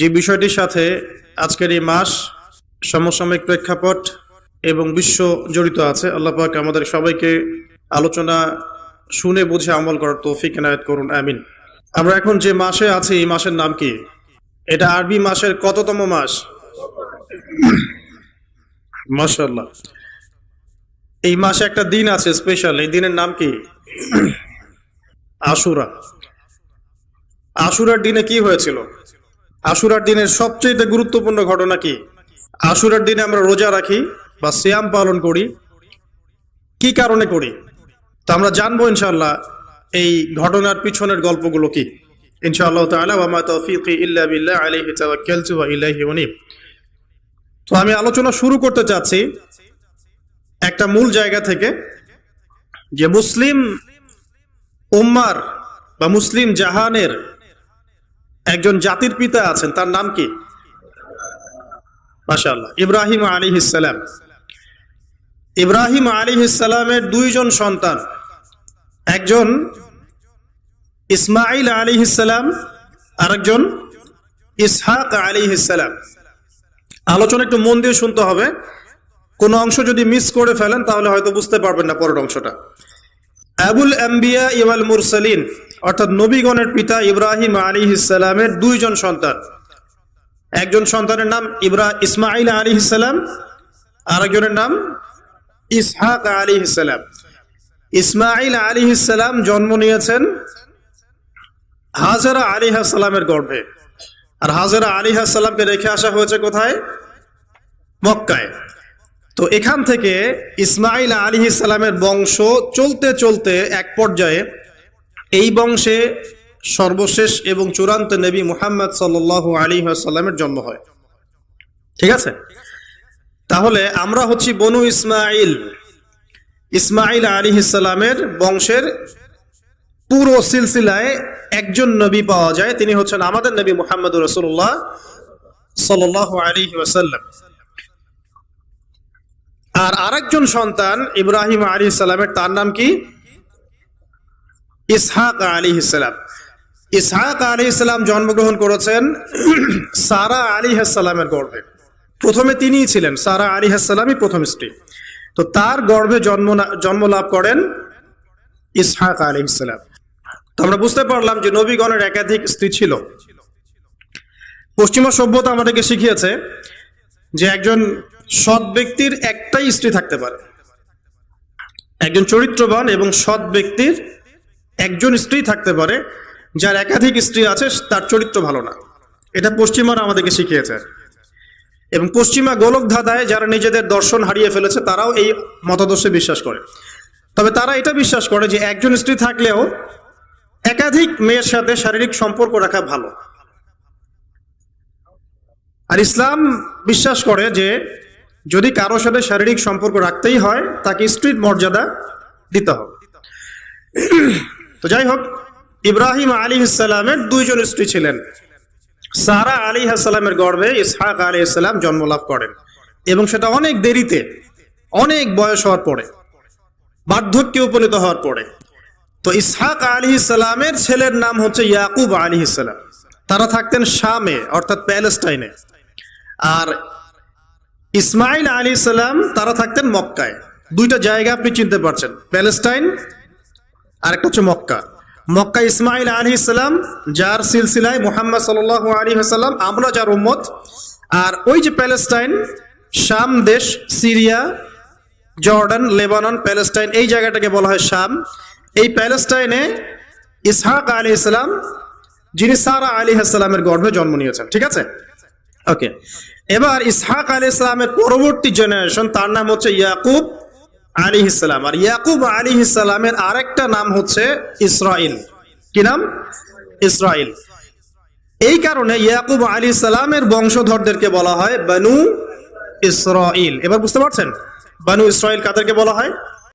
যে বিষয়টির সাথে আজকের এই মাস সমসাময়িক প্রেক্ষাপট এবং বিশ্ব জড়িত আছে, আল্লাহ পাক আমাদের সবাইকে আলোচনা শুনে বুঝে আমল করার তৌফিক এনায়েত করুন, আমিন। আমরা এখন যে মাসে আছি, এই মাসের নাম কি? এটা আরবি মাসের কততম মাস? মাশাআল্লাহ। এই মাসে একটা দিন আছে স্পেশাল, এই দিনের নাম কি? আশুরা। আশুরার দিনে কি হয়েছিল? আশুরার দিনের সবচেয়ে গুরুত্বপূর্ণ ঘটনা কি? আশুরার দিনে আমরা রোজা রাখি বা সিয়াম পালন করি, কি কারণে করি? তো আমরা জানবো ইনশাআল্লাহ এই ঘটনার পিছনের গল্পগুলো কি, ইনশাআল্লাহ তাআলা। ওয়া মা তাওফীকি ইল্লা বিল্লাহ আলাইহি তাওয়াক্কালতু ওয়া ইলাইহি উনীব। তো আমি আলোচনা শুরু করতে চাচ্ছি একটা মূল জায়গা থেকে, যে মুসলিম উম্মার বা মুসলিম জাহানের একজন জাতির পিতা আছেন, তার নাম কি? মাশাআল্লাহ, ইব্রাহিম আলাইহিস সালাম। ইব্রাহিম আলাইহিস সালামের দুইজন সন্তান, একজন ইসমাঈল আলাইহিস সালাম, আরেকজন ইসহাক আলাইহিস সালাম। আলোচনা একটু মন দিয়ে শুনতে হবে, কোন অংশ যদি মিস করে ফেলেন তাহলে হয়তো বুঝতে পারবেন না পরের অংশটা। আবুল আম্বিয়া ওয়াল মুরসালিন, অর্থাৎ নবীগণের পিতা ইব্রাহিম আলাইহিস সালামের দুইজন সন্তান, একজন সন্তানের নাম ইসমাঈল আলাইহিস সালাম, আরেকজনের নাম ইসহাক আলাইহিস সালাম। ইসমাঈল আলাইহিস সালাম জন্ম নিয়েছেন হাজেরা আলাইহিস সালামের গর্ভে, আর হাজেরা আলাইহিস সালামকে রেখে আসা হয়েছে কোথায়? মক্কায়। তো এখান থেকে ইসমাঈল আলাইহিস সালামের বংশ চলতে চলতে এক পর্যায়ে এই বংশে সর্বশেষ এবং চূড়ান্ত নবী মুহাম্মদ সাল্লাল্লাহু আলাইহি ওয়াসাল্লামের জন্ম হয়। ঠিক আছে, তাহলে আমরা হচ্ছি বনু ইসমাঈল। ইসমাঈল আলাইহিস সালামের বংশের পুরো সিলসিলায় একজন নবী পাওয়া যায়, তিনি হচ্ছেন আমাদের নবী মুহাম্মদুর রাসূলুল্লাহ সাল্লাল্লাহু আলাইহি ওয়াসাল্লাম। আর আরেকজন সন্তান ইব্রাহিম আলাইহিস সালামের, তার নাম কি? ইসহাক আলাইহিস সালাম। ইসহাক আলাইহিস সালাম জন্মগ্রহণ করেছেন সারা আলাইহিস সালামের গর্ভে। প্রথমে তিনিই ছিলেন, সারা আলাইহিস সালামই প্রথম স্ত্রী। তো তার গর্ভে জন্ম লাভ করেন ইসহাক আলাইহিস সালাম। তো আমরা বুঝতে পারলাম যে নবীগণের একাধিক স্ত্রী ছিল। পশ্চিমা সভ্যতা আমাদেরকে শিখিয়েছে যে একজন সৎ ব্যক্তির একটাই স্ত্রী থাকতে পারে, একজন চরিত্রবান এবং সৎ ব্যক্তির একজন স্ত্রী থাকতে পারে, যার একাধিক স্ত্রী আছে তার চরিত্র ভালো না। এটা পশ্চিমারা আমাদেরকে শিখিয়েছে, এবং পশ্চিমা গোলক ধাঁধায় যারা নিজেদের দর্শন হারিয়ে ফেলেছে তারাও এই মতাদর্শে বিশ্বাস করে। তবে তারা এটা বিশ্বাস করে যে একজন স্ত্রী থাকলেও একাধিক মেয়ের সাথে শারীরিক সম্পর্ক রাখা ভালো। আর ইসলাম বিশ্বাস করে যে যদি কারোর সাথে শারীরিক সম্পর্ক রাখতেই হয় তাকে স্ত্রীর মর্যাদা দিতে হবে। তো যাই হোক, ইব্রাহিম আলাইহিস সালামের দুইজন স্ত্রী ছিলেন। সারা আলাইহিস সালামের গর্ভে ইসহাক আলাইহিস সালাম জন্ম লাভ করেন, এবং সেটা অনেক দেরিতে, অনেক বয়স হওয়ার পরে, বার্ধক্যে উপনীত হওয়ার পরে। তো ইসহাক আলাইহিস সালামের ছেলের নাম হচ্ছে ইয়াকুব আলাইহিস সালাম। তারা থাকতেন শামে, অর্থাৎ প্যালেস্টাইনে। আর ইসমাঈল আলাইহিস সালাম তারা থাকতেন মক্কায়। দুইটা জায়গা আপনি চিনতে পারছেন, প্যালেস্টাইন আর একটা হচ্ছে মক্কা। মক্কা ইসমাঈল আলাইহিস সালাম, যার সিলসিলায় মুহাম্মদ সাল্লাল্লাহু আলাইহি ওয়াসাল্লাম, আমরা যার উম্মত। আর ওই যে প্যালেস্টাইন, শাম দেশ, সিরিয়া, জর্ডান, লেবানন, প্যালেস্টাইন, এই জায়গাটাকে বলা হয় শাম। এই প্যালেস্টাইনে ইসহাক আলাইহিস সালাম, যিনি সারা আলাইহিস সালামের গর্ভে জন্ম নিয়েছেন। ঠিক আছে, ওকে। এবার ইসহাক আলাইহিস সালামের পরবর্তী জেনারেশন, তার নাম হচ্ছে ইয়াকুব আলাইহিস সালাম। আর ইয়াকুব আলাইহিস সালামের আরেকটা নাম হচ্ছে ইসরাইল। কি নাম? ইসরাইল। এই কারণে ইয়াকুব আলাইহিস সালামের বংশধরদেরকে বলা হয় বনু ইসরাইল। এবার বুঝতে পারছেন বানু ইসরাইল কাদেরকে বলা হয়?